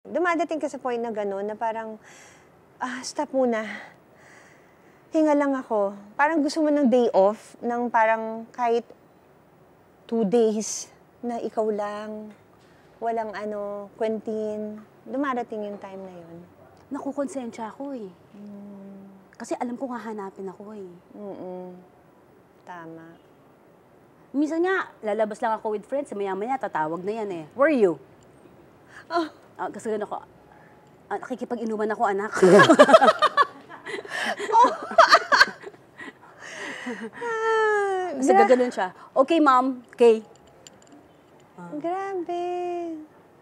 Dumadating ka sa point na gano'n na parang, stop muna. Hinga lang ako. Parang gusto mo ng day off, ng parang kahit 2 days na ikaw lang, walang kwentin. Dumarating yung time na yun. Nakukonsensya ako eh. Kasi alam ko hahanapin ako eh. Tama. Minsan nga, lalabas lang ako with friends, maya-maya tatawag na yan eh. Where are you? Kasi gano'n ako, nakikipag-inuman ako, anak. Kasi gano'n siya. Okay, ma'am. Okay. Grabe.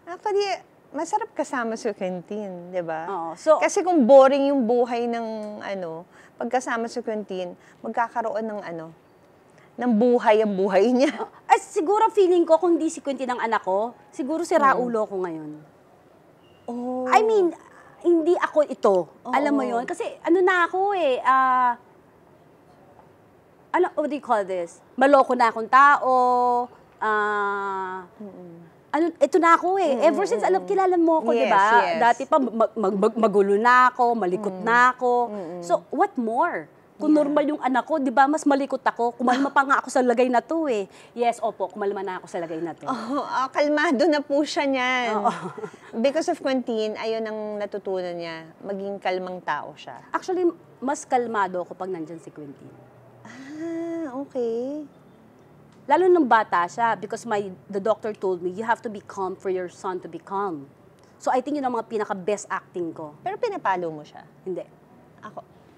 Actually, masarap kasama sa canteen, di ba? Oo. So, kasi kung boring yung buhay ng pagkasama sa canteen, magkakaroon ng buhay ang buhay niya. Siguro feeling ko, kung hindi si Quentin ang anak ko, siguro si Raulo ko ngayon. Oh. I mean, hindi ako ito. Oo. Alam mo yon? Kasi na ako eh, what do you call this? Maloko na akong tao, ito na ako eh. Ever since, kilala mo ako, Yes, di ba? yes. Dati pa, magulo na ako, malikot na ako. So, what more? Kung normal yung anak ko, di ba, mas malikot ako. Kumalma pa nga ako sa lagay na to eh. Yes, opo, kumalma na ako sa lagay na to. Kalmado na po siya niyan. Oo. Because of Quentin, ayun ang natutunan niya. Maging kalmang tao siya. Actually, mas kalmado ako pag nandyan si Quentin. Okay. Lalo nung bata siya, because the doctor told me, you have to be calm for your son to be calm. So I think yun ang mga pinaka-best acting ko. Pero pinapalo mo siya? Hindi.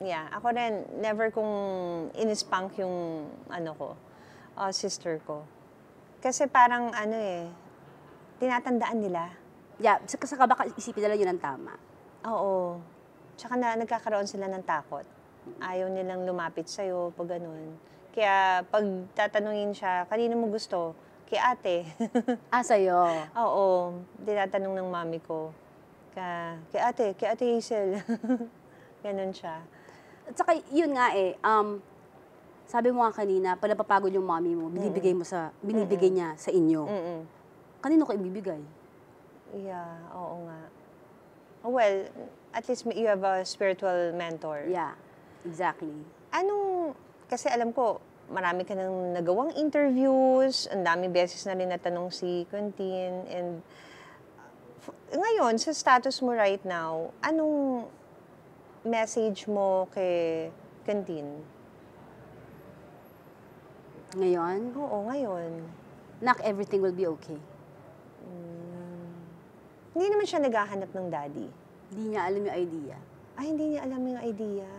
Ako rin, never kong inispank yung sister ko. Kasi parang tinatandaan nila. Yeah, kasi baka isipin nila yun ang tama. Oo. Tsaka nagkakaroon sila ng takot. Ayaw nilang lumapit sa'yo pag ganun. Kaya pag tatanungin siya, kanino mo gusto? Kay ate. Sa'yo? Oo. Tinatanong ng mami ko. Kay ate Hazel. Ganun siya. At saka yun nga eh, sabi mo nga kanina, pag napapagod yung mommy mo, binibigay niya sa inyo. Kanino ko ibibigay? Yeah, oo nga. Well, at least you have a spiritual mentor. Yeah, exactly. Kasi alam ko, marami ka nang nagawang interviews, ang daming beses na rin natanong si Quentin, and ngayon, sa status mo right now, anong message mo kay Quentin? Ngayon? Oo, ngayon. Nak, everything will be okay. Hindi naman siya naghahanap ng daddy. Hindi niya alam yung idea. Hindi niya alam yung idea.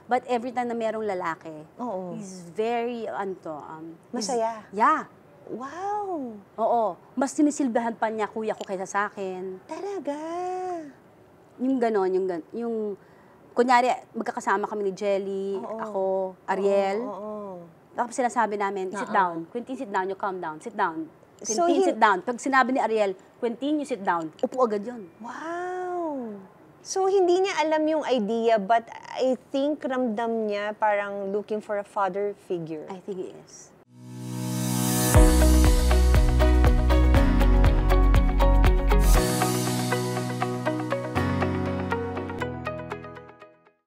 But every time na merong lalaki, Oo. he's very, Masaya? Yeah. Wow! Oo. Mas sinisilbahan pa niya kuya ko kaysa sa akin. Talaga? Yung ganon, yung kunyari, magkakasama kami ni Jelly, ako, Ariel. Tapos sinasabi namin, sit down. Quentin, sit down. You calm down. Sit down. Quentin, sit down. Pag sinabi ni Ariel, Quentin, you sit down. Upo agad yun. Wow! So, hindi niya alam yung idea, but I think ramdam niya parang looking for a father figure. I think he is.